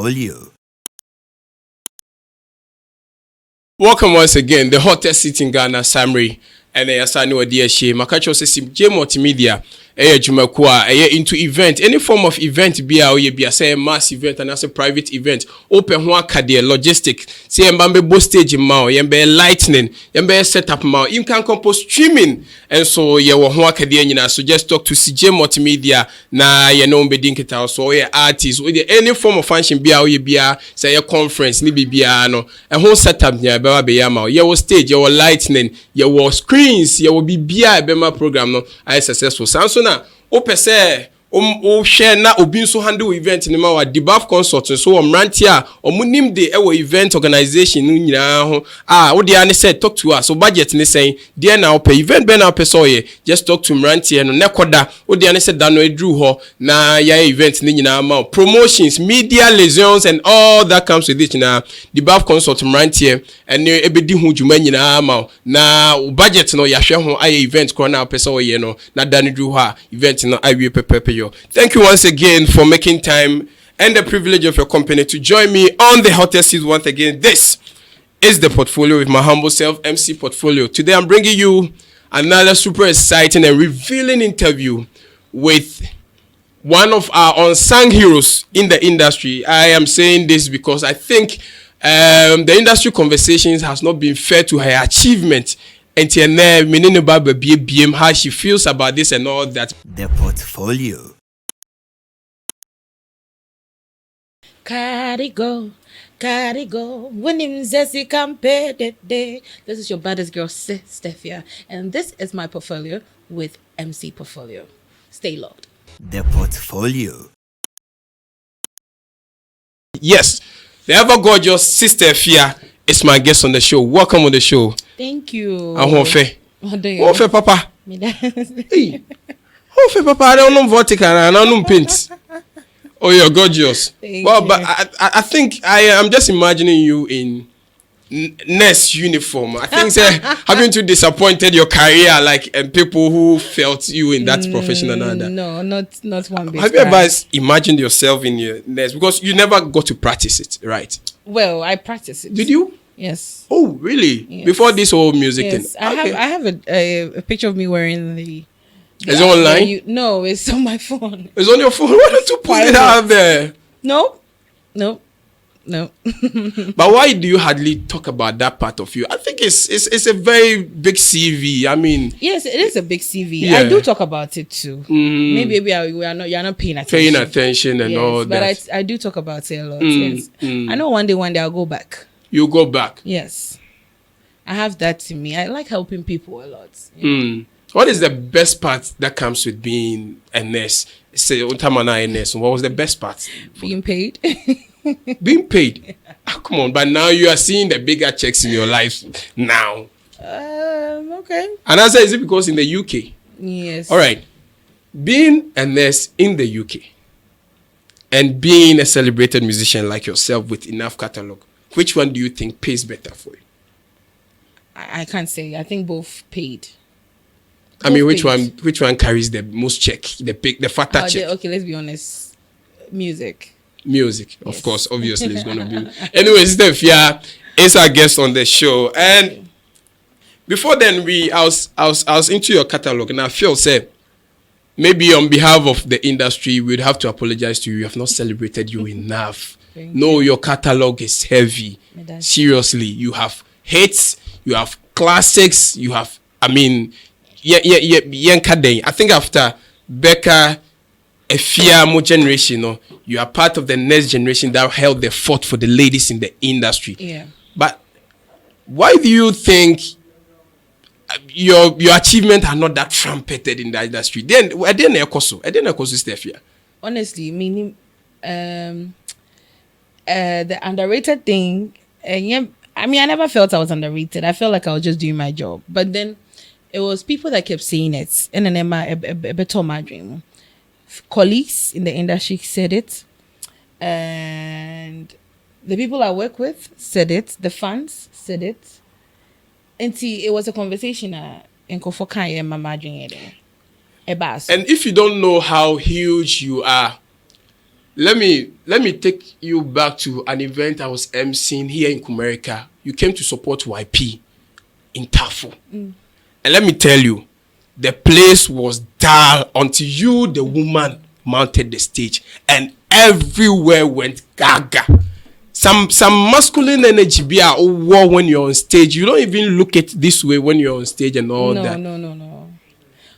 portfolio. Welcome once again, the hottest seat in Ghana, Samri, and I know dear she. Makacho says, J Multimedia, Jumakua, into event, any form of event, be a say mass event and as a private event, open one career, logistic, say Mbambe bo stage mao, yembe lightning, yembe setup mao, you can compose streaming, and so ye wa career, so just talk to CJ Multimedia, na ye no be dinkita, so ye artists, with any form of function, be a say a conference, ni bia no, a whole setup near Baba Beyama, ye was stage, ye was lightning, ye was screens, ye will be bia bema program, no, I successful. Samsung na opese share na obi so handle event ni ma wa debuff consulting so omrantia omunim de ewo event organization no nyina ho wo de ane say talk to us so budget ni say there na op event be na op so ye just talk to mrantia no nekoda wo de ane say da no edru ho na ya event ni nyina ma promotions media liaisons and all that comes with it na debuff consult mrantia and ebedi hu djuma nyina ma na budget no ya hwe ho aye event ko na op so ye no na da no dru ho event no awie pepepe yo. Thank you once again for making time and the privilege of your company to join me on the hottest seat once again. This is the portfolio with my humble self, MC Portfolio. Today I'm bringing you another super exciting and revealing interview with one of our unsung heroes in the industry. I am saying this because I think the industry conversations has not been fair to her achievement. And meaning about how she feels about this and all that. The portfolio. Carry go. When him says he can't pay that day. This is your baddest girl, Sista Afia, and this is my portfolio with MC Portfolio. Stay locked. The portfolio. Yes, the ever gorgeous Sista Afia is my guest on the show. Welcome on the show. Thank you. Ahofe. Ahofe, Papa. Hey. Ahofe, Papa. I don't know vertical and I don't know paint. Oh, you're gorgeous. Well, but I think I'm just imagining you in nurse uniform. I think having to disappointed your career, like and people who felt you in that profession and all that. No, not one bit. Have you ever imagined yourself in your nurse? Because you never got to practice it, right? Well, I practiced it. Did you? Yes. Oh, really? Yes. Before this whole music thing? I have a picture of me wearing the is it online? No, it's on my phone. It's on your phone? Why don't you put it out there? No. But why do you hardly talk about that part of you? I think it's a very big CV. I mean, yes, it is a big CV. Yeah. I do talk about it too. Maybe you're not paying attention. And all that. But I do talk about it a lot. Yes. I know one day I'll go back. You go back. Yes, I have that in me. I like helping people a lot. What is the best part that comes with being a nurse? Say, Tamale nurse. What was the best part? Being paid. Being paid. Oh, come on, but now you are seeing the bigger checks in your life now. Okay. And I say, is it because in the UK? Yes. All right. Being a nurse in the UK and being a celebrated musician like yourself with enough catalog, which one do you think pays better for you? I can't say. I think both paid. I mean, which one carries the most check, the fatter check? Okay, let's be honest. Music, of course, obviously, it's going to be. Anyway, Sista Afia is our guest on the show, and before then, I was into your catalog, and I feel say maybe on behalf of the industry, we'd have to apologize to you. We have not celebrated you enough. Your catalog is heavy. Seriously, you have hits, you have classics, you have. I mean. I think after Becca, Afia, more generation, you are part of the next generation that held the fort for the ladies in the industry. Yeah. But why do you think your achievements are not that trumpeted in the industry? Then, I didn't know Sista Afia. Honestly, meaning the underrated thing. I never felt I was underrated. I felt like I was just doing my job, but then. It was people that kept saying it. And then my dream. Colleagues in the industry said it. And the people I work with said it. The fans said it. And see, it was a conversation in Kofokai and Mama dream. And if you don't know how huge you are, let me take you back to an event I was emceeing here in Kumerica. You came to support YP in Tafo. And let me tell you, the place was dull until you, the woman, mounted the stage. And everywhere went gaga. Some masculine energy be a war when you're on stage. You don't even look at this way when you're on stage and all that. No.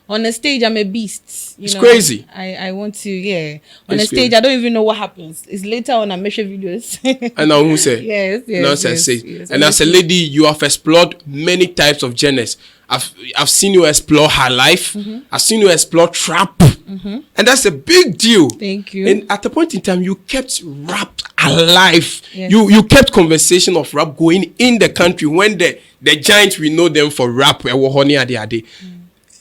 On the stage, I'm a beast. It's crazy. I want to, yeah. On the stage, I don't even know what happens. It's later on I measure videos. And now who say? Yes. And as a lady, you have explored many types of genres. I've seen you explore her life. I've seen you explore trap. And that's a big deal. Thank you. And at a point in time, you kept rap alive. Yes. You kept conversation of rap going in the country when the giants, we know them for rap.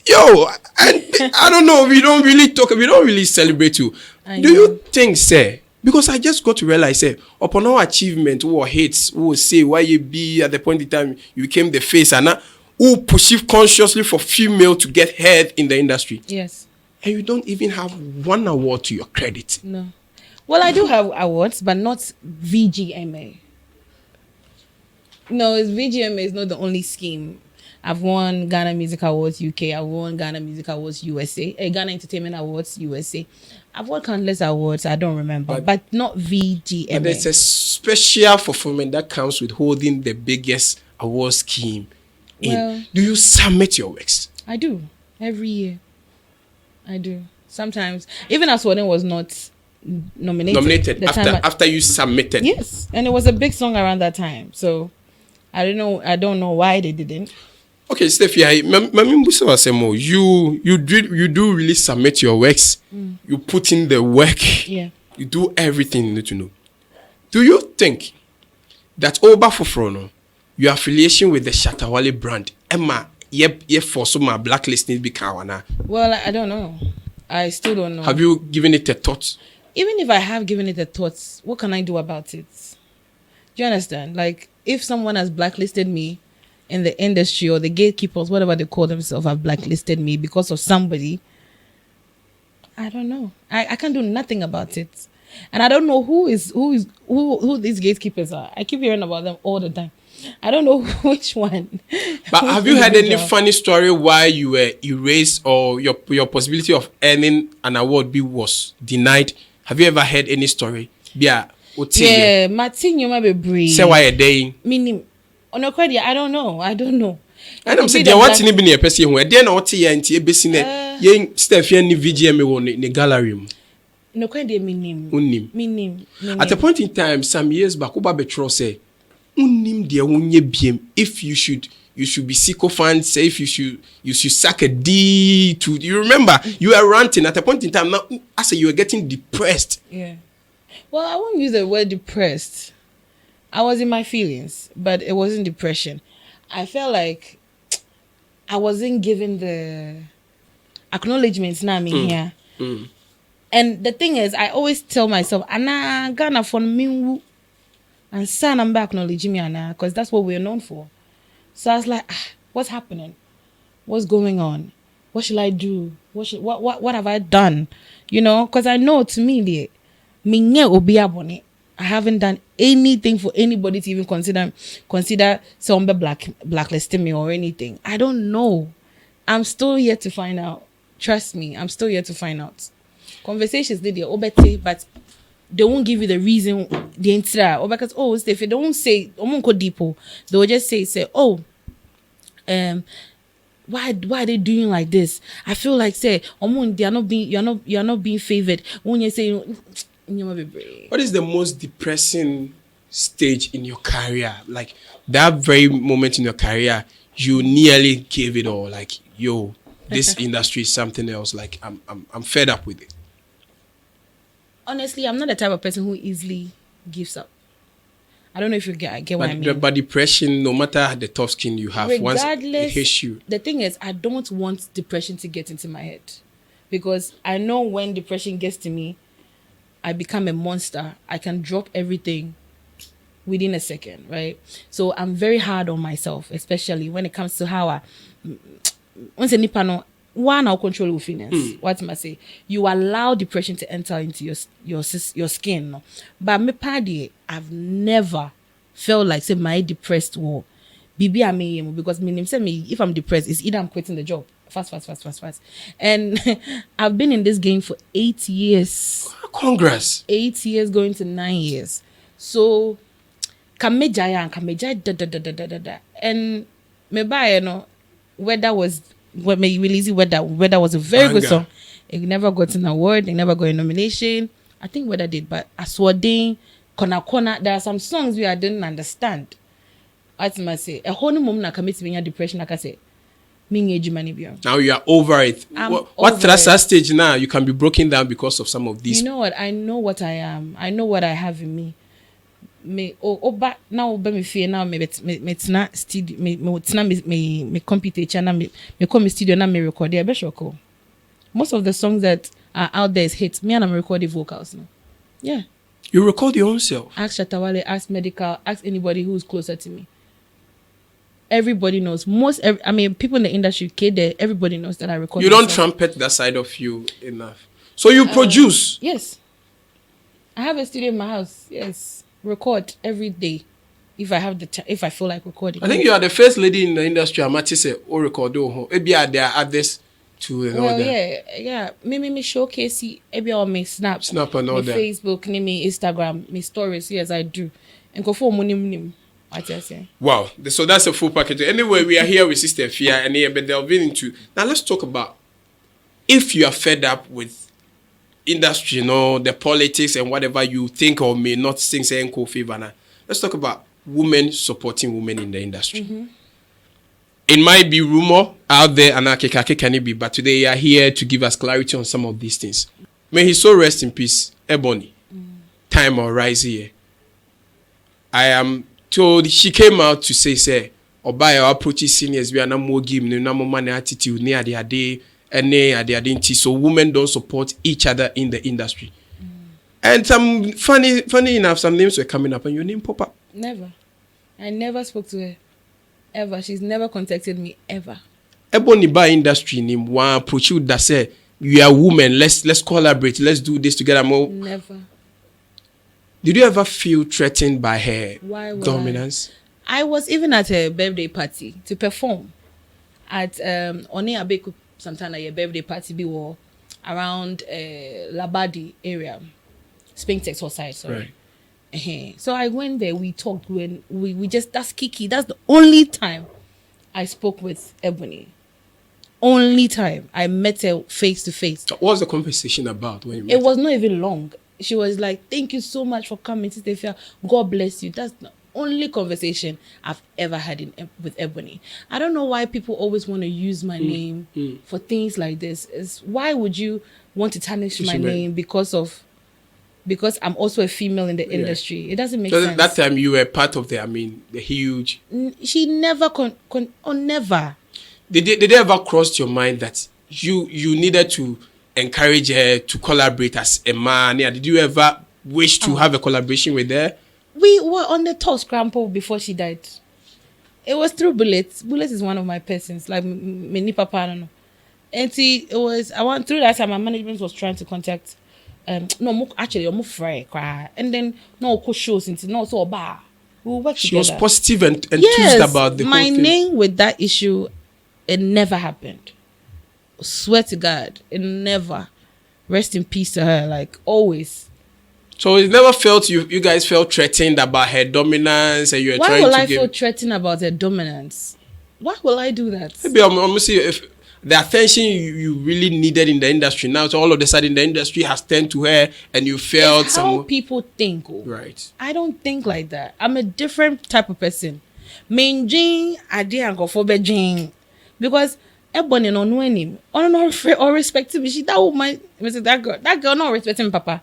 Yo, and I don't know, we don't really celebrate you. Do you think, sir? Because I just got to realize, sir, upon our achievement, who hates, who will say why you be at the point in time you became the face, and who perceive consciously for female to get head in the industry. Yes. And you don't even have one award to your credit. No. Well, I do have awards, but not VGMA. No, VGMA is not the only scheme. I've won Ghana Music Awards UK. I've won Ghana Music Awards USA. Ghana Entertainment Awards USA. I've won countless awards. I don't remember, but not VGMA. But there's a special fulfillment that comes with holding the biggest award scheme. Do you submit your works? I do. Every year. I do. Sometimes. Even As01E11 was not nominated after you submitted. Yes. And it was a big song around that time. So I don't know why they didn't. Okay, Steffi, you do really submit your works. You put in the work. Yeah. You do everything you need to know. Do you think that Oba Fofrono, your affiliation with the Shatawale brand, Emma, for some blacklisting be kawana? Well, I don't know. I still don't know. Have you given it a thought? Even if I have given it a thought, what can I do about it? Do you understand? Like, if someone has blacklisted me in the industry, or the gatekeepers, whatever they call themselves, have blacklisted me because of somebody, I don't know. I can't do nothing about it. And I don't know who these gatekeepers are. I keep hearing about them all the time. I don't know which one. But have you had any funny story why you were erased or your possibility of earning an award was denied? Have you ever heard any story? Yeah, Martin, you might be brave. Say why a day. Meaning, on a credit, I don't know. And I'm saying, there want to be a person who then or tea and tea basin. Yang Stephen VGM in the gallery. No credit, meaning. At a point in time, some years back, Oba Betro say, Unim dear unye BM. If you should be sycophant, say if you should suck a D to. You remember you were ranting at a point in time. Now, I say you were getting depressed. Yeah. Well, I won't use the word depressed. I was in my feelings, but it wasn't depression. I felt like I wasn't given the acknowledgements now here. And the thing is, I always tell myself, Ana Ghana for me, and son, I'm back acknowledging me, Anna, because that's what we're known for. So I was like, what's happening? What's going on? What should I do? What have I done? You know, because I know to me, I haven't done anything for anybody to even consider someone blacklisting me or anything. I don't know. I'm still here to find out. Trust me, I'm still here to find out. Conversations did your obete, but they won't give you the reason the entire or because if they don't say deepo, they will just say why are they doing like this? I feel like they are not being you're not being favored when you say what is the most depressing stage in your career? Like that very moment in your career, you nearly gave it all. Like, yo, this industry is something else. Like I'm fed up with it. Honestly, I'm not the type of person who easily gives up. I don't know if you get what I mean. But depression, no matter the tough skin you have, once it hits you. The thing is, I don't want depression to get into my head. Because I know when depression gets to me, I become a monster. I can drop everything within a second, right? So I'm very hard on myself, especially when it comes to how one, I'll control your feelings. What am I say? You allow depression to enter into your skin. No? But me party, I've never felt like say my depressed war. Bibi ame because me name say me if I'm depressed, it's either I'm quitting the job. Fast. And I've been in this game for 8 years. Congress. 8 years going to 9 years. So kamejaya da. And me buy, you know, weather was when me release weather was a very good song. It never got an award, it never got a nomination. I think weather did, but Aswadin, Kona, there are some songs where I didn't understand. As I say, a whole moment I commit to depression, like I say. Now you are over it. What stage now? You can be broken down because of some of these. You know what? I know what I am. I know what I have in me. But now me fear now me studio me computer channel me come studio na me record there be sure. Most of the songs that are out there is hits. Me and I'm recording vocals now. Yeah. You record your own self. Ask Shatawale, ask Medical, ask anybody who's closer to me. Everybody knows. People in the industry, everybody knows that I record. You don't trumpet that side of you enough. So you produce? Yes. I have a studio in my house. Yes. Record every day. If I have if I feel like recording. I think you are the first lady in the industry. I might say, "Oh, record maybe there are others too." Well, yeah. Me showcase. Maybe on me snap and all that. Facebook, me Instagram, me stories. Yes, I do. And go for money. Wow, so that's a full package. Anyway, we are here with Sista Afia and but delving into now. Let's talk about if you are fed up with industry, the politics and whatever you think or may not think say in favor. Now, let's talk about women supporting women in the industry. Mm-hmm. It might be rumor out there, and can it be? But today you are here to give us clarity on some of these things. May his soul rest in peace, Ebony. Time or rise here. I am told she came out to say Obaya approach seniors we are not more give no more money attitude near the day and near the identity. So women don't support each other in the industry. And some funny enough, some names were coming up and your name pop up. Never. I never spoke to her. Ever. She's never contacted me ever. Ebony by industry name one approach you that say you are women, let's collaborate, let's do this together more. Never. Did you ever feel threatened by her dominance? I was even at a birthday party to perform at One Abeku sometime at a birthday party be around Labadi area, Spintex side, sorry. Right. So I went there, we talked when we just that's Kiki. That's the only time I spoke with Ebony. Only time I met her face to face. What was the conversation about when you met her? It was not even long. She was like, "Thank you so much for coming, Sista Afia. God bless you." That's the only conversation I've ever had with Ebony. I don't know why people always want to use my name for things like this. Why would you want to tarnish my name because I'm also a female in the industry? It doesn't make sense. That time you were part of the huge. She never never. Did it ever cross your mind that you needed to encourage her to collaborate as a man? Yeah, did you ever wish to have a collaboration with her? We were on the top scramble before she died. It was through Bullets. Bullets is one of my persons, like many papa, I don't know. And see, through that time, my management was trying to contact. Actually, I'm afraid cry, and then shows into so bar. We work she together. Was positive and enthused about the whole thing. My name with that issue, it never happened. Swear to God, it never. Rest in peace to her, like always. So it never felt you guys felt threatened about her dominance, and you were trying to. Why will I feel threatened about her dominance? Why will I do that? Maybe I'm gonna see if the attention you really needed in the industry now, so all of a sudden the industry has turned to her, and you felt it's how people think. Right. I don't think like that. I'm a different type of person. Main Jane, I didn't go for Beijing because. Ebony no know him. Or respect me. She that woman, that girl not respecting papa.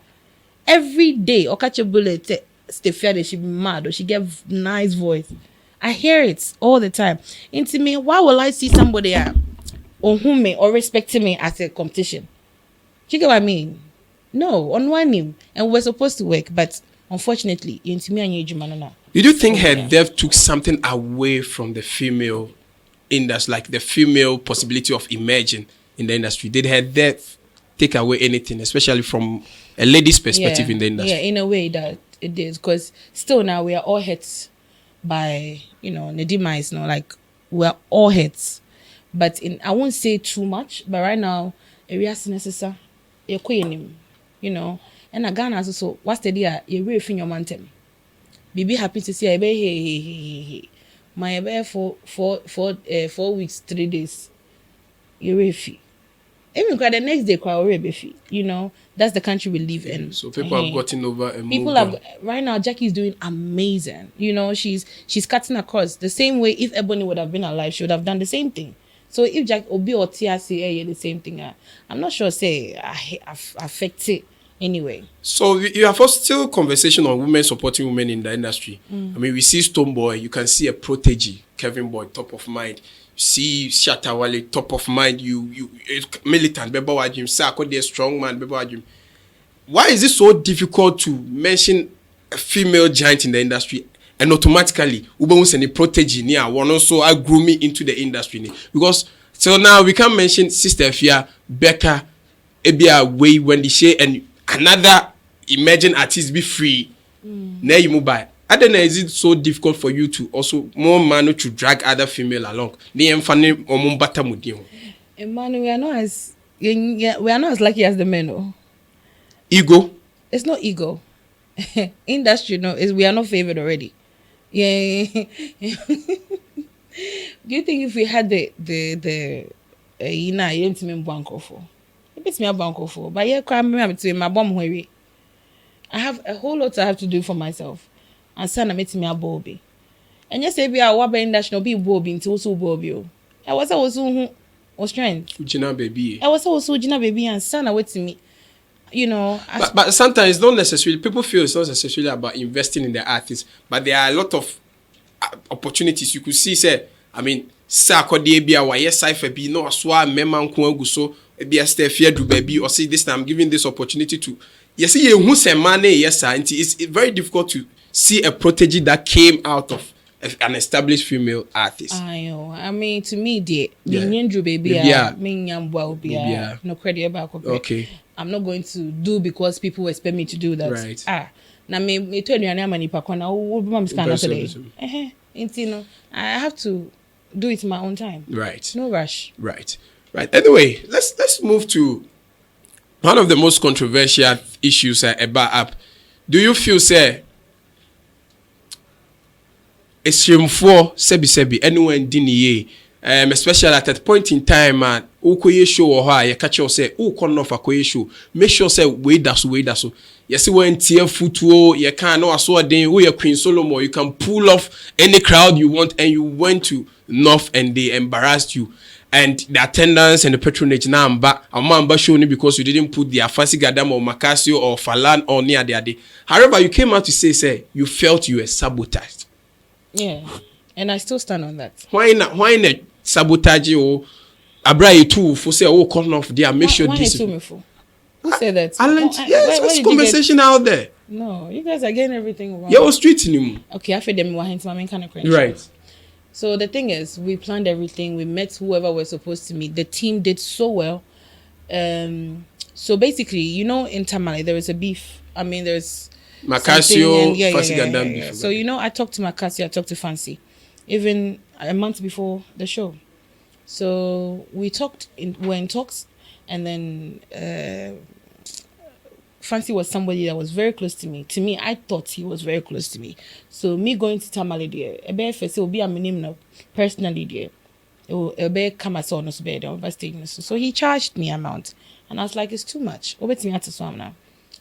Every day, or catch a bullet, stay fair, she be mad or she get nice voice. I hear it all the time. Into me, why will I see somebody or whom me or respecting me as a competition? Do you get what I mean? No, on one him, and we're supposed to work, but unfortunately, into me and you, Jumanana. Did you think her death took something away from the female? In that's like the female possibility of emerging in the industry? Did her death take away anything, especially from a lady's perspective in the industry? Yeah, in a way that it is, because still now we are all hit by, the demise, like we're all hit. But I won't say too much, but right now, areas necessary, and again, also, what's the idea? You're really feeling your mountain. Be happy to see hey. My 4 weeks, 3 days. You're really fee. Even the next day, that's the country we live in. So people have gotten over and people have right now. Jackie's doing amazing. She's cutting across the same way. If Ebony would have been alive, she would have done the same thing. So if Jack Obi or Tia say the same thing, I'm not sure. Say affect it anyway. So you have still conversation on women supporting women in the industry. I mean, we see Stoneboy. You can see a protege, Kevin Boy, top of mind. See Shatawale, top of mind. You militant, Beba Wajim, Sako, the strong man, Beba Wajim. Why is it so difficult to mention a female giant in the industry and automatically Uba send a protege near one also grew me into the industry? Because so now we can mention Sista Afia, Becca, Ebia Way, Wendy Shea, and another emerging artist be free. Now you move by. I don't know, is it so difficult for you to also more man to drag other female along? Emmanuel, we are not as lucky as the men. Oh. Ego? It's not ego. Industry, we are not favored already. Yeah. Do you think if we had the you didn't mean banko for? It's me a banko for. But yeah, I'm to my bomb I have a whole lot I have to do for myself. And son, I met me a Bobby. And yes, if you are what industry, no be Bobby into so Bobby. I was also strength. Ujina baby. I was also Ujina baby and son, I wait to me. But sometimes it's not necessarily, people feel it's not necessarily about investing in the artists, but there are a lot of opportunities. You could see, say, I mean, Sako Debia, why yes, I be no aswa, Memman Kunguso, be a Stefia do baby, or see this time, I'm giving this opportunity to, yes, who say money, yes, and it's very difficult to see a protege that came out of an established female artist. I mean, to me, the baby, no credit about. Okay. I'm not going to do because people expect me to do that. Right. Now me tell you I am today. I have to do it in my own time. Right. No rush. Right. Anyway, let's move to one of the most controversial issues about app. Do you feel say it's shameful sebi anyone diniye especially at that point in time man ukoye show or ha you catch you say o kon off akoye show make sure say we da so yes when tie futuo you can no aso den we Queen Solomon you can pull off any crowd you want and you went to North and they embarrassed you and the attendance and the patronage now amba show because you didn't put their Fancy Gadam or Macasio or Falan or near the day. However, you came out to say you felt you were sabotaged. Yeah, and I still stand on that. Why not sabotage or abra too for say come off there make sure this who said that? Yes, what's conversation out there? No, you guys are getting everything wrong. Yeah, was street anymore. Okay, I feel them were hinting my kind of cringe. Right. So the thing is, we planned everything. We met whoever we're supposed to meet. The team did so well. So basically, in Tamale, there is a beef. I mean, there's Macasio, Fancy Gadam. Yeah. So, I talked to Macasio, I talked to Fancy, even a month before the show. So we're in talks, and then Fancy was somebody that was very close to me. To me, I thought he was very close to me. So me going to Tamale there, it will be a minimum personally there. It will be come as on us bed so he charged me amount, and I was like, it's too much. Over to me at swam now,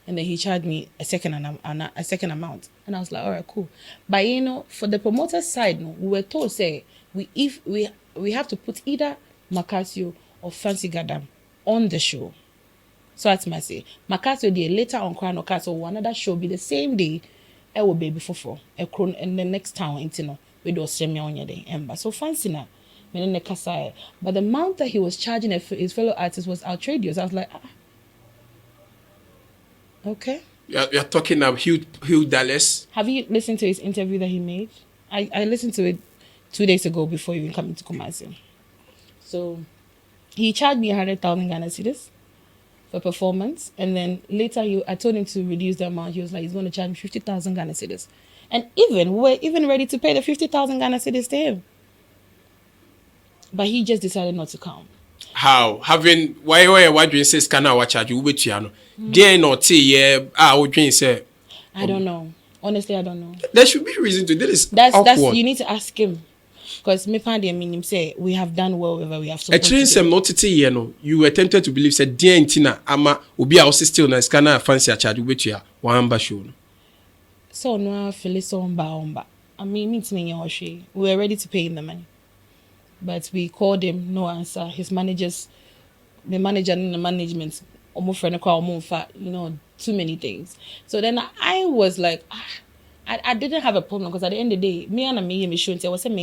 and then he charged me a second amount, and I was like, all right, cool. But for the promoter side, we were told say we have to put either Macasio or Fancy Gadam on the show. So that's my say. Macasio day later on Crown or Castle, another show be the same day. I will be before in the next town we do send me on your day. So Fancy now, but the amount that he was charging his fellow artists was outrageous. I was like, okay. You're talking about Hugh Dallas. Have you listened to his interview that he made? I listened to it 2 days ago before even coming to Kumasi. So He charged me 100,000 Ghana cedis for performance, and then later I told him to reduce the amount. He was like, he's going to charge me 50,000 Ghana cedis, and we're even ready to pay the 50,000 Ghana cedis to him. But he just decided not to come. How? Having why do you say scanner watch charge you with you? There not say would you say? I don't know. Honestly, I don't know. There should be a reason to this. That's you need to ask him. Because me find him say we have done well wherever we have supposed to. Not you were tempted to believe said dear Intina ama obi a still na scanner fancy charge you with you one show. So no Phyllis omba. I mean meeting in we were ready to pay him the money. But we called him, no answer. His managers, the manager and the management, too many things. So then I was like, I didn't have a problem because at the end of the day, me and me shouldn't. I was saying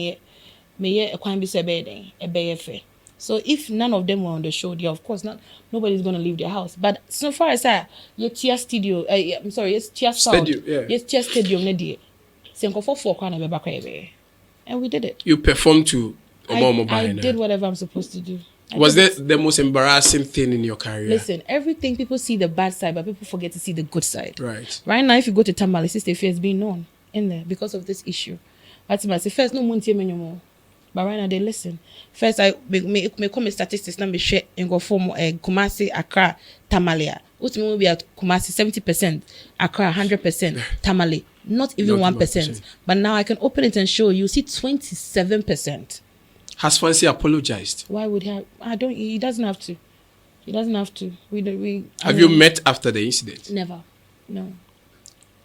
me a crime be a So if none of them were on the show, yeah, of course nobody's gonna leave their house. But so far as Tia studio, I'm sorry, yes, Tia sound, yes, Tia stadium, and we did it. You performed to. I did whatever I'm supposed to do. Was that the most embarrassing thing in your career? Listen, everything people see the bad side, but people forget to see the good side. Right. Right now, if you go to Tamale, Sista Afia is being known in there because of this issue. But I say first, no one tell me anymore. But right now, they listen. First, I me come statistics. Now me share and go for Kumasi, Accra, Tamale. Ultimately, we are Kumasi 70%, Accra 100%, Tamale not even 1%. But now I can open it and show you. See 27%. Has Fancy apologized? Why would he? He doesn't have to. He doesn't have to. Have you met after the incident? Never. No.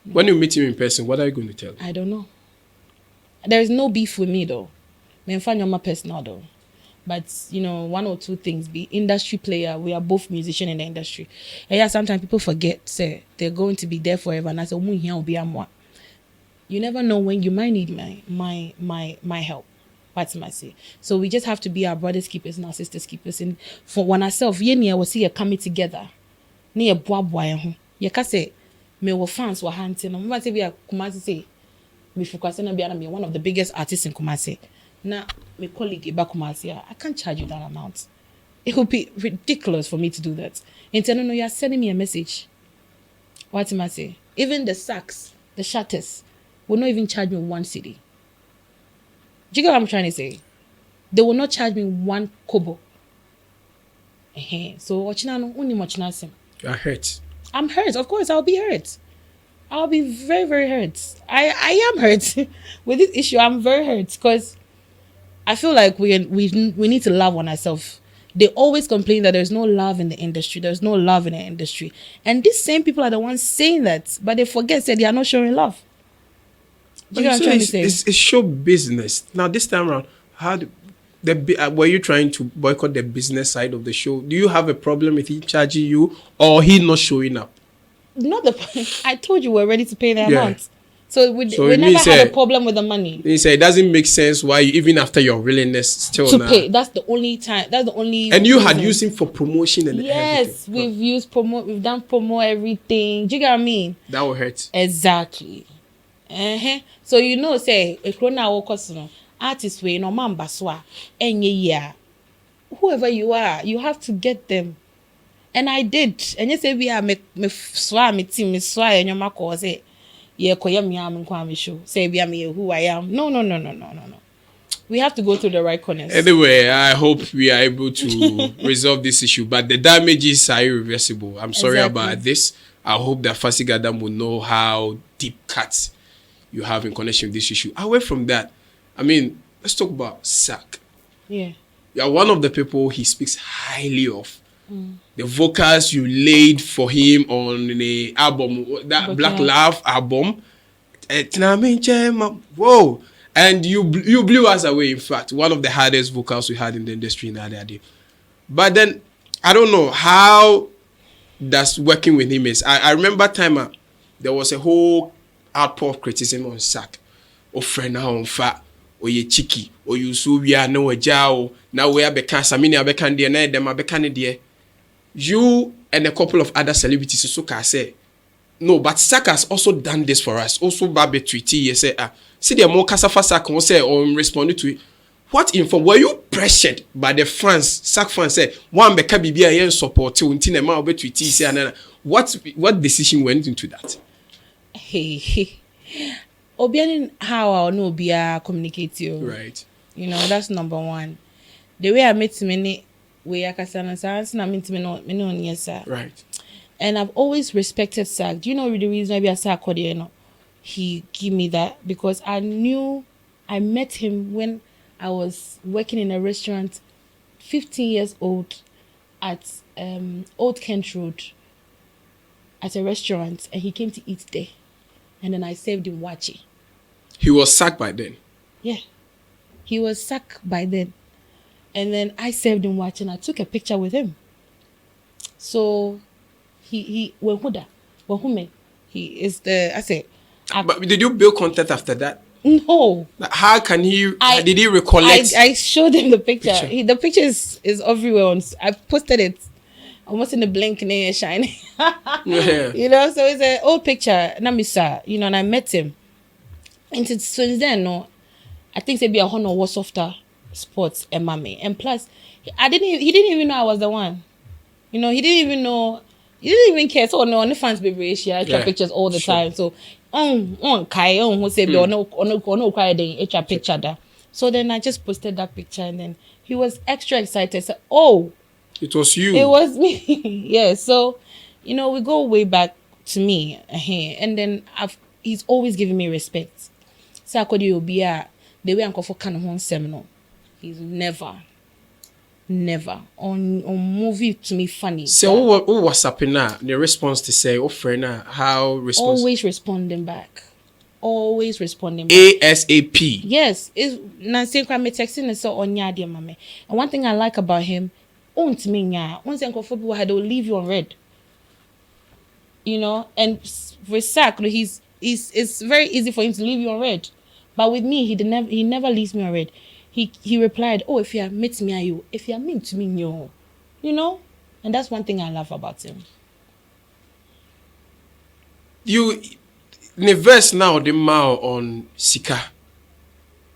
When you meet him in person, what are you going to tell him? I don't know. There is no beef with me though. I'm fine my personal though. But one or two things. Be industry player. We are both musicians in the industry. And yeah, sometimes people forget. Say they're going to be there forever. And I say, you never know when you might need my help. What's my say? So we just have to be our brothers' keepers and our sisters' keepers. And for one ourselves, we see a coming together. Near boy. You can say, me were fans were hunting. I'm say we are Kumasi say, me focus on be one of the biggest artists in Kumasi. Now, my colleague Iba Kumasi, I can't charge you that amount. It would be ridiculous for me to do that. And no, you are sending me a message. What am I say? Even the sacks, the shutters, will not even charge me 1 cedi. Do you get what I'm trying to say? They will not charge me 1 kobo. So You are hurt. I'm hurt. Of course, I'll be hurt. I'll be very, very hurt. I am hurt with this issue. I'm very hurt because I feel like we need to love on ourselves. They always complain that there's no love in the industry. There's no love in the industry. And these same people are the ones saying that, but they forget that they are not showing love. Do you know what I'm trying to say? It's show business. Now, this time around, were you trying to boycott the business side of the show? Do you have a problem with he charging you or he not showing up? Not the point. I told you we're ready to pay the amount. So we never had a problem with the money. He said it doesn't make sense why even after your willingness still to pay. That's the only time. That's the only. And you had used him for promotion and yes, everything. we've used promote. We've done promo everything. Do you get what I mean? That will hurt. Exactly. So say a krona artist way no man baswa enye whoever you are, you have to get them. And I did. And you say we are me swa me team me swa and your mako say yeah koya me am kwame show. Say we are me who I am. No. We have to go through the right corners. Anyway, I hope we are able to resolve this issue. But the damages are irreversible. I'm sorry about this. I hope that Fancy Gadam will know how deep cuts you have in connection with this issue. Away from that, I mean, let's talk about Sack. Yeah. You are one of the people he speaks highly of. The vocals you laid for him on the album, that Black Love album. Whoa. And you blew us away, in fact. One of the hardest vocals we had in the industry in that day. But then, I don't know how that's working with him is. I remember time there was a whole outpour of criticism on Sack. O friend now on fat, or ye cheeky, or you so we are no a jow. Now we are bekan Samina bekan dear Ned, them bekan dear. You and a couple of other celebrities so can say. No, but Sack has also done this for us. Also Babe Tweety, you say, see the more Casafa Sack will say or responded to it. what info were you pressured by the fans? Sack fans said one beka bibia yen support to until ma obe tweet say and what decision went into that? Hey. Obianin how I know be communicate you. Right. You know, that's number one. The way I met many way I can say na meet me no yes sir. Right. And I've always respected Sack. Do you know the reason why I Sack you know? He give me that because I met him when I was working in a restaurant, 15 years old, at Old Kent Road, at a restaurant, and he came to eat there. And then I served him wachi. He was sacked by then? Yeah. He was sacked by then. And then I served him wachi and I took a picture with him. So, he is the, I say. But did you build contact after that? No. How can he, did he recollect? I showed him the picture. The picture is everywhere. I posted it almost in the blink near shining. Yeah. You know, so it's an old picture. Namisa, you know, and I met him. And since then, no, I think it'd be a honor was softer sports and mommy. And plus, he didn't even know I was the one. You know, he didn't even care. So no, on the fans baby, I take pictures all the time. So kai who say no picture that. So then I just posted that picture and then he was extra excited. So it was you. It was me. Yeah. So, you know, we go way back to me. And then he's always giving me respect. So I could be the way I'm for kind of one seminar. He's never on movie to me funny. So what was happening now? The response to say, friend, how response? Always responding back. ASAP. Yes. It's Nancy Kwame texting and so on dear mame. And one thing I like about him, once people had to leave you on red. You know, and with Sack, it's very easy for him to leave you on red. But with me, he never leaves me on red. He replied, if you meet me, you. If you mean to me, no. You know? And that's one thing I love about him. You, in the verse now, the mao on Sika.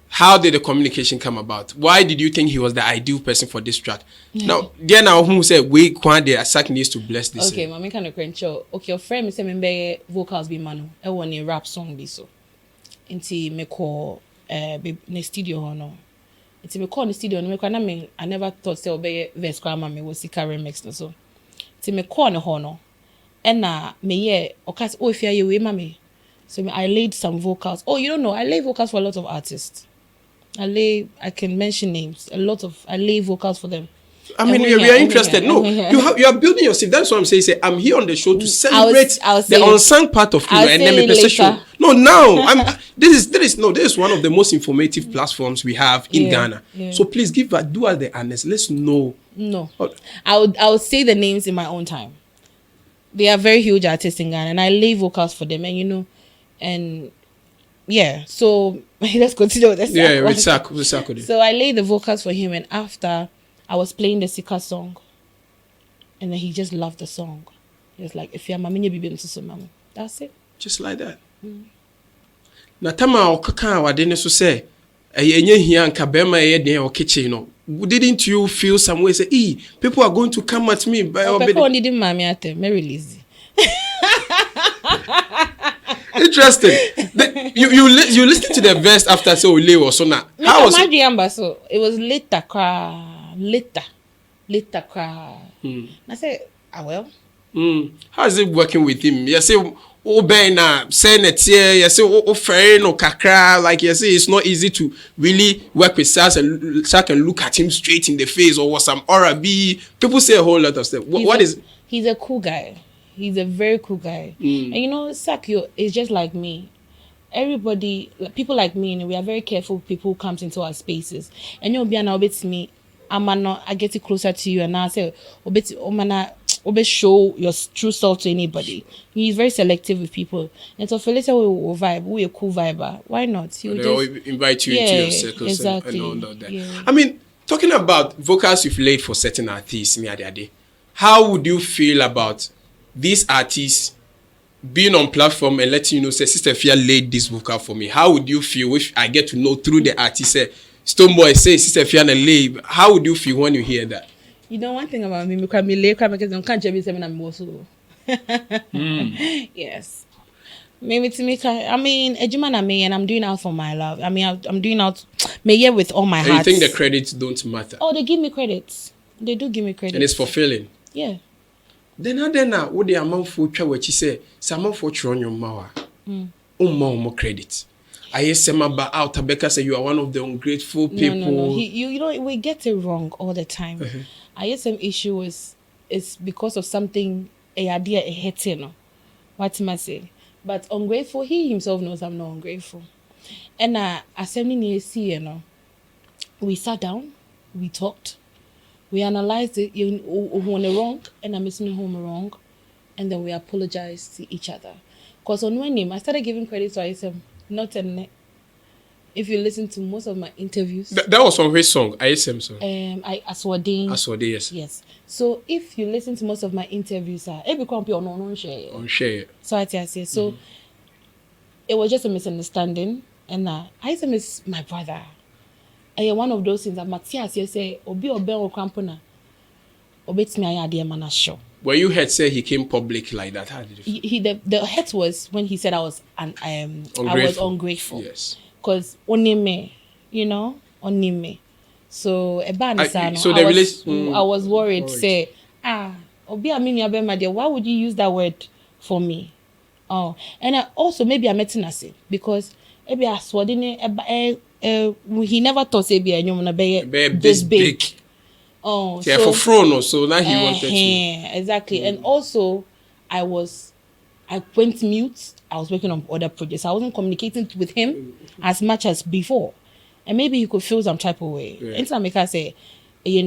How did the communication come about? Why did you think he was the ideal person for this track? Now, there now who said we the Sack needs to bless this. Okay, mommy kind of crencho. Okay, your friend say me vocals be manu. I want a rap song be so. Inti me call ne studio hono. Inti me call the studio no me kwa na me I never thought say obey verse kwa mama was Sika remix no so. Inti me call no hono. And na me ye okas if you we mama. So I laid some vocals. Oh, you don't know, I lay vocals for a lot of artists. I can mention names. I lay vocals for them. I mean, we are interested. No, you are building yourself. That's what I'm saying. Say, I'm here on the show to celebrate the unsung part of you and then make the show. No, now this is one of the most informative platforms we have in Ghana. Yeah. So please do us the honest. Let's know. No, I would say the names in my own time. They are very huge artists in Ghana, and I lay vocals for them. And you know, and yeah, so let's continue with this. Yeah, with Sack. So I laid the vocals for him, and after I was playing the Sika song, and then he just loved the song. He was like, "If you're mammy, be able to mama." That's it. Just like that. Na tama okaka wa de so say, enye hia nka bema ye den o kitchen no. Didn't you feel some way say, people are going to come at me by people only didn't mammy at them, very lazy. Interesting. You listened to the verse after so Ole or so now. How was it? So it was later cry. I said, well. How is it working with him? You say, na saying it here. You say, friend or kakra. Like you say, it's not easy to really work with Sack and look at him straight in the face or some aura be. People say a whole lot of stuff. What is? He's a cool guy. He's a very cool guy. And you know, Sack is just like me. Everybody, people like me, we are very careful with people who comes into our spaces. And you'll be an obit to me. I get it closer to you and I say, obit show your true self to anybody. He's very selective with people. And so for later we will vibe, we a cool viber. Why not? They always invite you into your circles exactly. and all that. Yeah. I mean, talking about vocals you've laid for certain artists in the other day, how would you feel about these artists being on platform and letting you know, say, Sista Afia laid this vocal for me? How would you feel if I get to know through the artist, say, Stonebwoy say Sista Afia na lay. How would you feel when you hear that? You know one thing about me, because me lay because I can't be saying I'm also. Yes. Maybe to make I mean, ejuma na me and I'm doing out for my love. I mean, I'm doing out me with all my heart. And you think the credits don't matter? Oh, they give me credits. They do give me credits. And it's fulfilling. Yeah. Then what the amount for what you say, some amount for on your mawa. More credit. I hear some about out Tabeka say you are one of the ungrateful people. No. You know, we get it wrong all the time. I hear some issue is because of something a idea a hit, you know. What am I say? But ungrateful, he himself knows I'm not ungrateful. And assembly see, you know, we sat down, we talked, we analyzed it, you were wrong, and I'm missing home wrong, and then we apologized to each other. Because on one name, I started giving credit to ISM, not a net. If you listen to most of my interviews. That was on which song? ISM song? Aswade, yes. Yes. So if you listen to most of my interviews, every company on share. On share. So I say. So it was just a misunderstanding. And ISM is my brother. And one of those things that Matthias say, Obi Oben Okampona. Obets me I man show. When you heard say he came public like that, how did you feel? The hurt was when he said I was ungrateful. Yes. Because onime, you know, onime. So I was worried. Say, Obi Amini my dear, why would you use that word for me? Oh, and also maybe I met Nasi because maybe I saw he never thought say be this big. Oh, yeah, so, for throne, so now he wanted to. Exactly, and also I went mute. I was working on other projects. I wasn't communicating with him as much as before. And maybe he could feel some type of way. Anytime I can say, we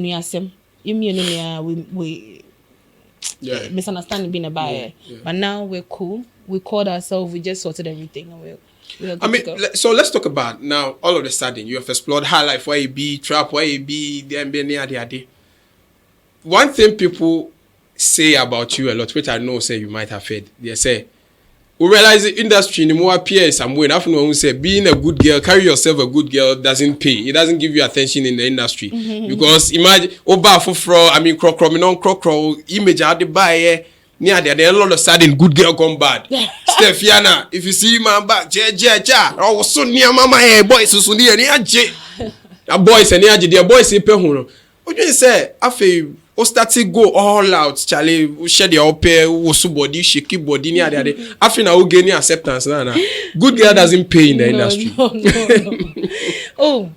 misunderstanding being about it. But now we're cool. We called ourselves, we just sorted everything. And we're so let's talk about now, all of a sudden, you have explored high life, where you be, trap, where you be, the one thing people say about you a lot, which I know say you might have heard, they say, we realize the industry in more appears somewhere. And often we say being a good girl, carry yourself a good girl doesn't pay. It doesn't give you attention in the industry. Because imagine image out the buy near there, then all of a sudden good girl come bad. Stefiana, if you see my back, I was so near mama boys so near a boys and the boys say pehuno. What do you say? After o start to go all out, Charlie, shed your pair, body, shaky body near the after now gaining acceptance. Good girl doesn't pay in the industry. No. Oh,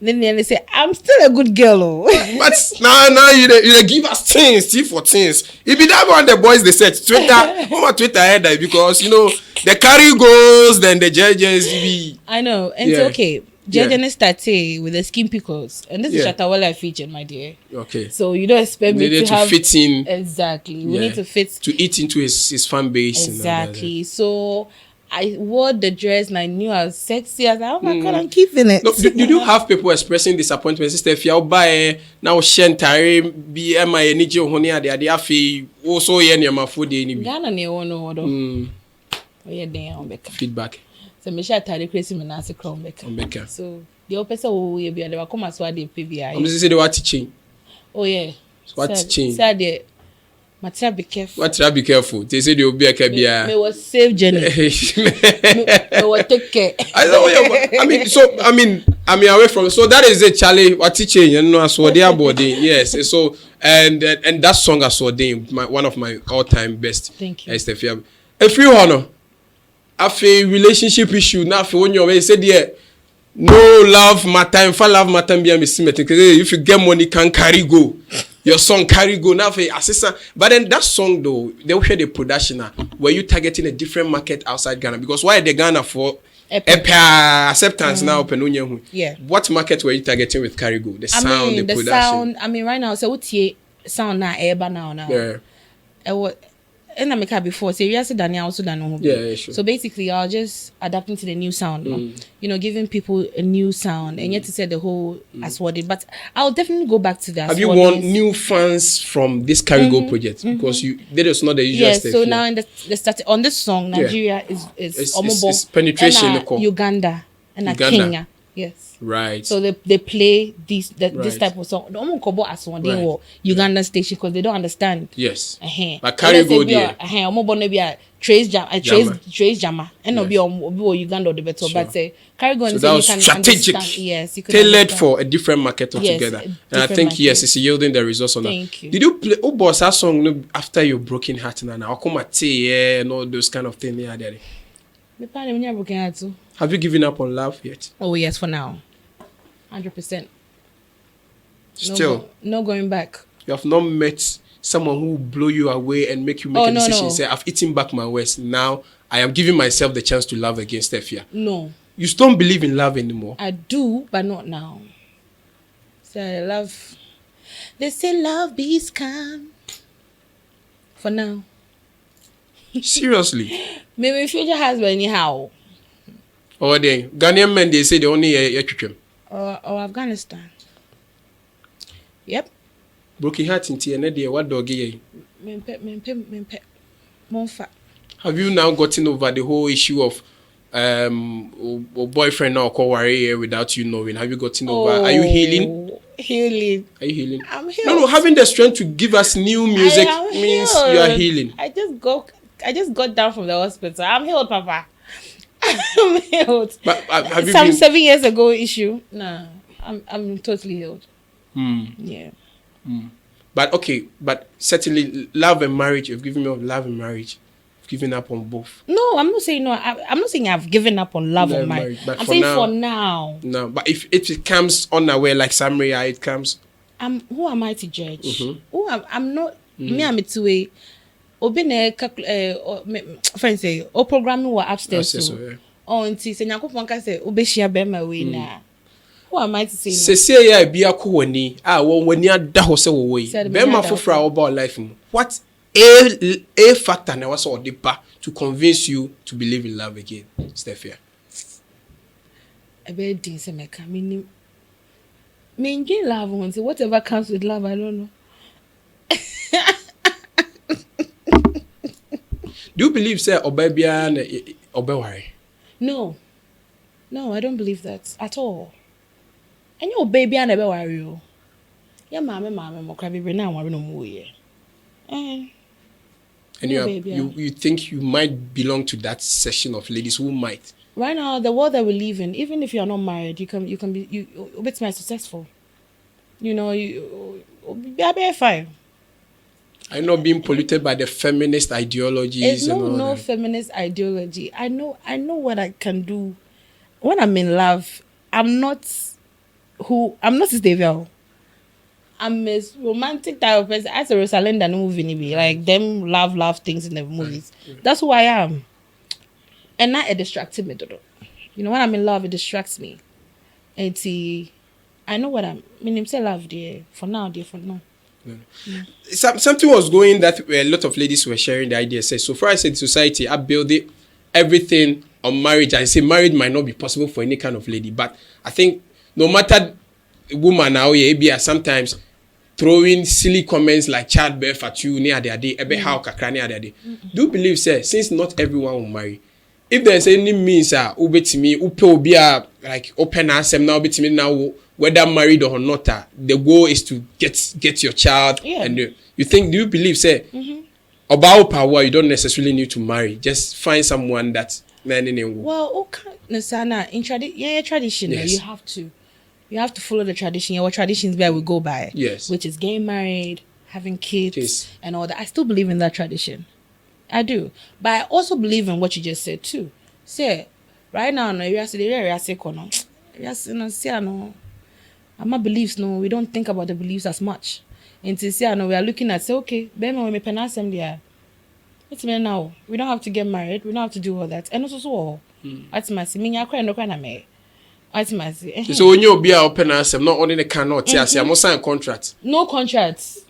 then they say, I'm still a good girl. Oh. But now you give us things, for things. If you that one, the boys they said Twitter head that because you know the carry goes, then the judges be. I know, and it's okay. Judging started with the skin pickles, and this is Shatawala feature, my dear. Okay. So you don't expect me to have fit in. Exactly. We need to fit to eat into his fan base. Exactly. So I wore the dress and I knew I was sexy. I was like, oh my God, I'm keeping it. No, did you have people expressing disappointment? Sister Afia, buy now shentare be my energy honey at the afi also yen my food any. Ghana ne ono odo. Oh yeah, damn feedback. So me share tare crazy me na se crown beka. So the opesa wo we be dey come as wa dey PBI. I'm say they were teaching. Oh yeah. What teaching? Say the Matia be careful. Matia be careful. They say they will be a kabia. Me was save journey. me was take care. I mean away from so that is a Charlie what teaching you know as what they are body. Yes. So and that song as one of my all-time best. Thank you. If you honor a relationship issue now for when you say there no love matter if I love matter be a missing if you get money can carry go your song carry go now for assistant but then that song though they will share the production were you targeting a different market outside Ghana because why the Ghana for acceptance now open what market were you targeting with carry go the sound the production sound I mean right now so what sound now now and I make her before say yes Daniel also done sure. So basically I'll just adapting to the new sound you know giving people a new sound and yet to say the whole as what it but I'll definitely go back to that. Have you won new fans from this Carry Go project because that is not the usual stuff so now in the start on this song Nigeria is penetration Uganda and Kenya Yes. Right. So they play this Right. type of song. The Omo Kobo as one Right. or Uganda station because they don't understand. Yes. Uh-huh. But carry go there. Omo bono be a trace jam, trace jama, and no be on Uganda or the better. Sure. But say carry go So and that say you was can strategic. understand. Yes, you can Tailored understand. for a different market altogether. Yes, and I think yes, it's yielding the results on that. Thank you. Did you play boss that song no, after your broken heart and I'll come at tea and all those kind of things there? Me pa me broken heart too. Have you given up on love yet? Oh yes, for now. 100%. Still, no going back. you have not met someone who will blow you away and make you make a decision. Say, I've eaten back my words. Now I am giving myself the chance to love again, Stefia. No. You don't believe in love anymore. I do, but not now. So I love. They say love be scam. For now. Seriously. Maybe future husband anyhow. Or they Ghanaian men, they say they only Or Afghanistan. Yep. broken heart in TNA, what dog? Monfa. Have you now gotten over the whole issue of boyfriend now call worry without you knowing? Have you gotten over? Are you healing? Healing. Are you healing? I'm healed. No, having the strength to give us new music means you are healing. I just got down from the hospital. I'm healed, Papa. I'm healed. But have you Some been 7 years ago issue. Nah, I'm totally healed. Yeah. But okay, but certainly love and marriage, you've given me up love and marriage. You've given up on both. No, I'm not saying no. I'm not saying I've given up on love or marriage. But I'm saying for now. No, but if it comes unaware like Samaria, it comes. Who am I to judge? I'm not. Me, I'm to a. Obine friends say, "O programming were upstairs." So, until say, "Nyakopon ka say, obeshia bema we na." Who am I to say? Sese ya bia ko wani wani ada ho se wo we. Bema fofra about life mu. What a factor na was all the to convince you to believe in love again, Stefia? I bet din se meka me enjoy love once. Whatever comes with love, I don't know. Do you believe say obebia na obeware? No, I don't believe that at all. And your baby and never worry you. Yeah, mama, mo cry baby now worry no more yeah. And you think you might belong to that section of ladies who might? Right now, the world that we live in, even if you are not married, you can be a bit more successful. You know, you be fine. I'm not being polluted by the feminist ideologies. It's no feminist ideology. I know what I can do. When I'm in love, I'm not Sista Afia. I'm a romantic type of person. As a Rosalinda no movie, like them love things in the movies. Right. That's who I am. And not it distracted me. You know, when I'm in love, it distracts me. And I know what I'm. I mean, I'm say love there for now. No. Something was going that a lot of ladies were sharing the idea. So far, I said society, I build it, everything on marriage. I say marriage might not be possible for any kind of lady, but I think no matter woman now, yeah, sometimes throwing silly comments like childbirth at you near their day, how kakra near their day. Do you believe, sir, since not everyone will marry, if there's any means, like open asem now, me now, whether married or not, the goal is to get your child. Yeah. And do you believe, sir, about power, you don't necessarily need to marry. Just find someone that well, okay, in tradition, yes. You have to follow the tradition. What traditions where we go by, yes, which is getting married, having kids, yes, and all that. I still believe in that tradition. I do, but I also believe in what you just said too. Say, right now, no, I'm not beliefs. No, we don't think about the beliefs as much. Until say, no, we are looking at say, okay, when we pronounce them there. It's me now. We don't have to get married. We don't have to do all that. And also, so, that's my me. I cry no cry na me. So when you be open asem, not only the cannot say, I'm sign contract. No contracts.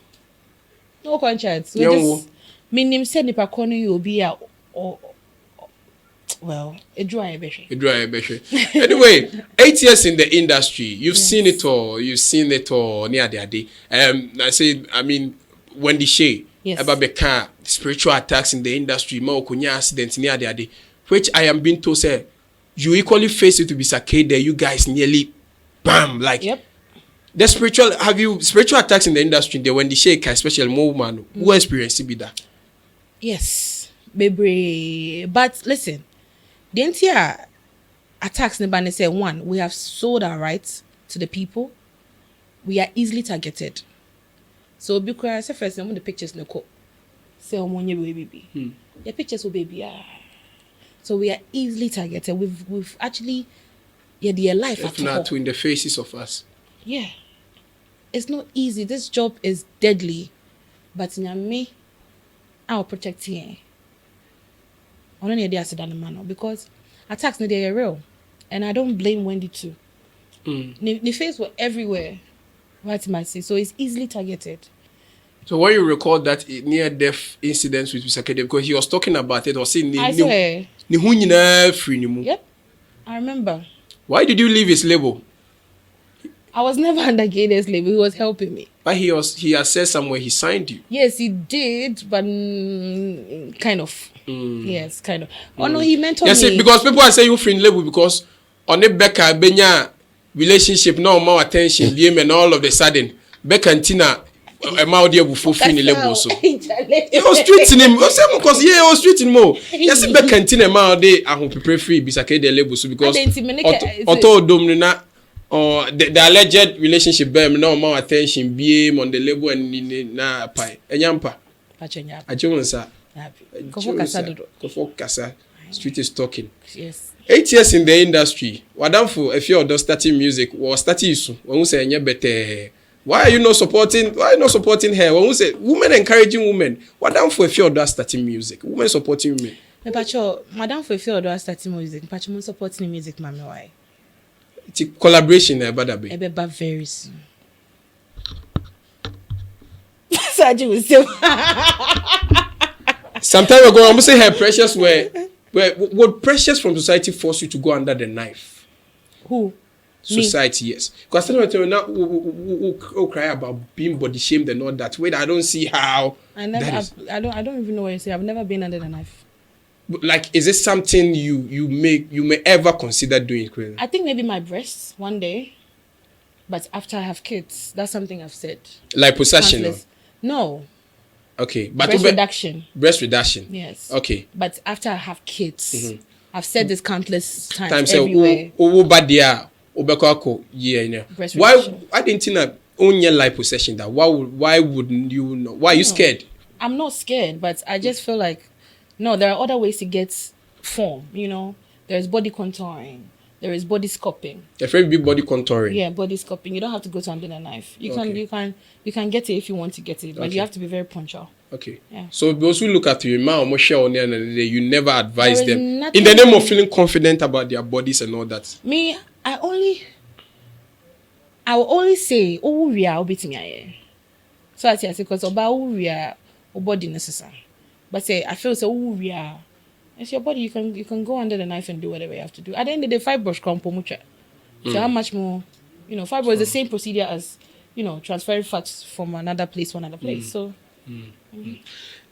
We just meaning say nipa kono you be a well, it dry beshe. Anyway, 8 years in the industry, you've seen it all. You've seen it all near the day. I mean, when the Shea about the spiritual attacks in the industry, more kunya accidents near the day, which I am being told say you equally face it to be Sakede. You guys nearly, bam, like. Yep. The spiritual attacks in the industry there when they shake, especially more woman, who experience it be that? Yes, baby. But listen, the entire attacks in say one, we have sold our rights to the people. We are easily targeted. So because I say first, I'm the pictures no co. Say baby. The pictures will baby. So we are easily targeted. We've actually their life if not in the faces of us. Yeah. It's not easy. This job is deadly. But in me, I'll protect you. I don't need to the man because attacks they are real. And I don't blame Wendy too. The face were everywhere. Right my see. So it's easily targeted. So when you record that near-death incident with Mr. Gadem, because he was talking about it, or saying Yep. I remember. Why did you leave his label? I was never under Gate's label. He was helping me. But he has said somewhere he signed you. Yes, he did, but kind of. Yes, kind of. Oh no, he mentored me. Yes, because people are saying you free label because on the Becca Benya relationship no more attention, and all of a sudden Becca and Tina amount there before free label so. He was treating him. Because he was treating more. Yes, Becca and Tina amount there I hope prepare free bisake the label so because Otto Domina or the alleged relationship bear no more attention BM on the label and na pie. Enyampa. Ajonsa. Kofo Kasa. Street is talking. Yes. 8 years in the industry. Wadamfo if you are starting music or starting you when we say better. Why are you not supporting her? When we say women encouraging women. Wadamfo if you are starting music. Women supporting women. Madam for if you are starting music. Pacho supporting music mama why? It's a collaboration about be very soon. Saji will still. Some time ago, I'm going to say her precious would precious from society force you to go under the knife? Who? Society, me? Yes. Because I don't know who cry about being body shamed and all that. Wait, I don't see how. I don't even know what you say. I've never been under the knife. Like, is it something you may ever consider doing? I think maybe my breasts one day, but after I have kids, that's something I've said. Like possession? No. Okay, but breast reduction. Breast reduction. Yes. Okay. But after I have kids, I've said this countless times everywhere. Breast reduction. Why didn't you own your life possession? That why wouldn't you know? Why are you scared? I'm not scared, but I just feel like no, there are other ways to get form, you know. There's body contouring. There is body sculpting. Your friend be body contouring. Yeah, body sculpting. You don't have to go to under the knife. You can get it if you want to get it, but you have to be very punctual. Okay. Yeah. So those who look at you, you never advise them in the name of feeling confident about their bodies and all that. Me, I will only say, oh, we are obeying. So I say because about we are body necessary. But say I feel so we are. It's your body. You can go under the knife and do whatever you have to do. At the end of the day, fibroids come much. So how much more? You know, fibroid is the same procedure as transferring fats from another place to another place. So.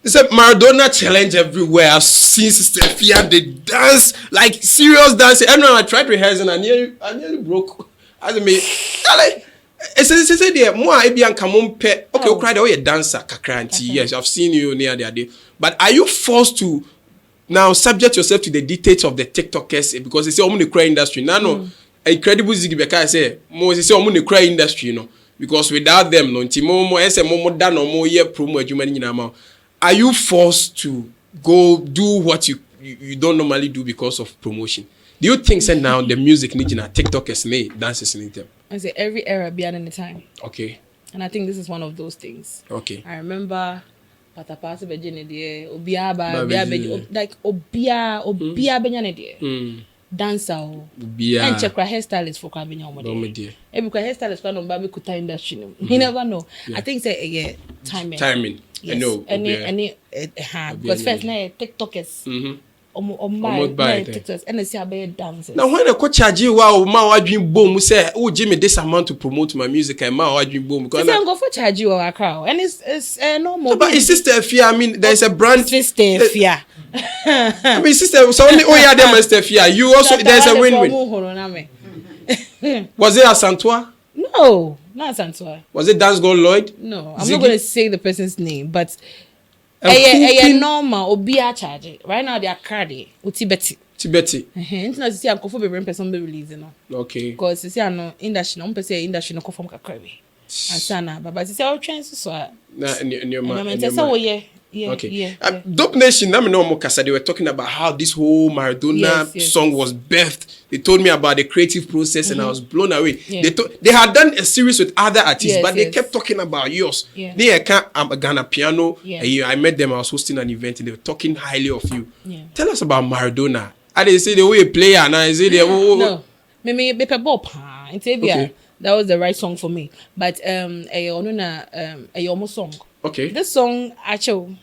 It's a Maradona challenge everywhere. I've seen Sista Afia they dance like serious dancing. I know I tried rehearsing. I nearly broke. As me, it's there. More I be on come pet. Okay, you cried. Oh, you dancer, kakranti. Yes, I've seen you near the day. But are you forced to now subject yourself to the dictates of the TikTokers because they say I'm in the cry industry? No, incredible ziggy because I say more. They say I'm in the cry industry, because without them, no, done or more year promo. Are you forced to go do what you don't normally do because of promotion? Do you think that now the music needs TikTokers dances in them? I say every era behind in the time. Okay. And I think this is one of those things. Okay. I remember Patapasa Bejene like Obia Benyane dancer and check hairstylist for Cabina. Because hairstylist for no kuta industry. You never know. I think say timing. Yes. I know. Any because first now TikTokers. TikTokers and they say about dancers. Now when I could charge you my dream boom say give me this amount to promote my music and my dream boom because I go for charge you our crowd and it's normal. But it's Sista Afia. I mean there's a brand Sista Afia. I mean, sister, so only yeah, them Sista Afia. You also there's a win-win. Was it Asantua? No, not Asantua. Was it Dance God Lloyd? No, I'm not going to say the person's name, but a normal obia charge. Right now they are cardi Utibeti. Tibeti. Internet see I'm comfortable with person be releasing. Okay. Because see I know industry no person industry no conform kakra. Ansana baba say all trends so na in your mind. Yeah, okay. Yeah. Dope Nation, they were talking about how this whole Maradona song was birthed. They told me about the creative process and I was blown away. Yeah. They had done a series with other artists, but they kept talking about yours. Yeah. I'm a Ghana piano. Yeah. I met them, I was hosting an event and they were talking highly of you. Yeah. Tell us about Maradona. I didn't say the way you play and I say no. Me okay. That was the right song for me. But a almost song. Okay. This song actually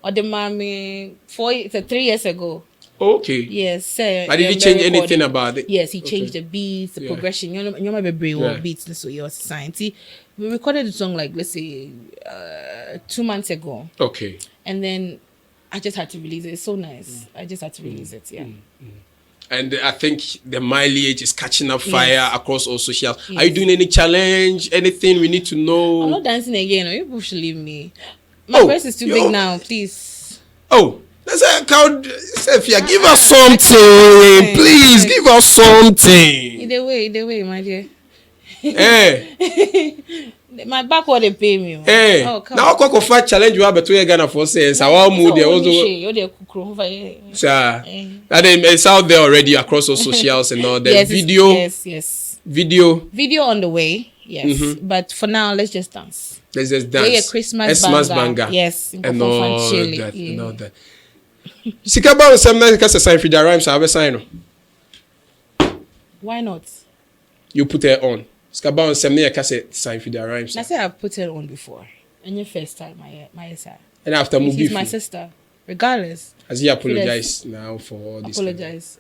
or the mommy 3 years ago. Okay. Yes. But did he change anything about it? Yes, he changed the beats, the progression. You know my brain beats this way your society. We recorded the song like let's say 2 months ago. Okay. And then I just had to release it. It's so nice. I just had to release it. Yeah. And I think the mileage is catching up fire across all socials. Yes. Are you doing any challenge? Anything we need to know? I'm not dancing again. You people should leave me. My breast is too big now. Please. Oh, let's say, Afia, give us something. Please, give us something. Either way, my dear. Hey. My back what they pay me. Hey. Oh, come now go fight challenge you have between Ghana for says our mood there also. And then it's out there already across all socials and all that. Video. Yes. Video on the way. Yes. But for now, let's just dance. Let's just dance. Christmas banger. Yes. And all that. And all that. Sikaba sometimes because sign for the rhymes have a sign. Why not? You put it on. Sikaba on some cassette sign for the rhymes. I said I've put it on before. And your first time, my side. And after movie. She's my sister. Regardless. Has he apologized now for all this? Apologize.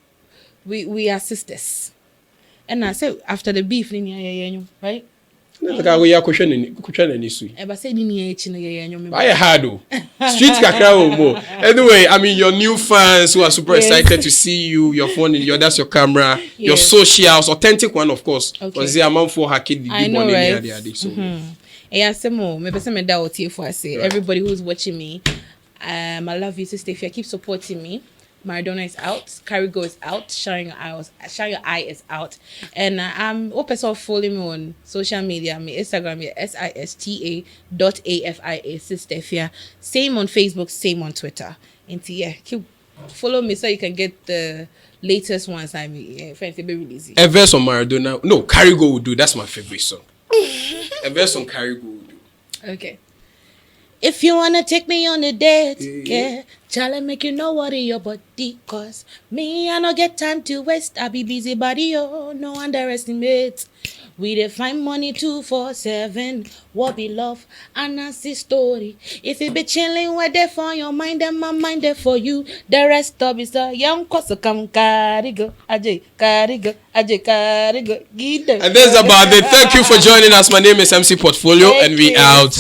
We are sisters. And I said after the beef, right? Street kakra. Anyway, I mean your new fans who are super excited to see you, your phone, that's your camera, your socials, authentic one of course. Because the amount for hacking the everybody who's watching me, I love you, Sista Afia. Keep supporting me. Maradona is out, Carigo is out, Shine Your Eye is out, and I'm open so follow me on social media. My Instagram is sista.afia, Sista Afia. Same on Facebook, same on Twitter. And keep follow me so you can get the latest ones. I mean, Fancy be releasing. A verse on Maradona, no, Carigo will do. That's my favorite song. A verse on Carigo will do. Okay. If you wanna take me on a date, try make you know what in your body. Cause me, I don't get time to waste. I be busy body, no underestimate. We define money 247. What be love? And that's the story. If you be chilling, we're there for your mind, and my mind there for you. The rest of is the young cost come Carigo, Carigo. And that's about it. Thank you for joining us. My name is MC Portfolio, and we out.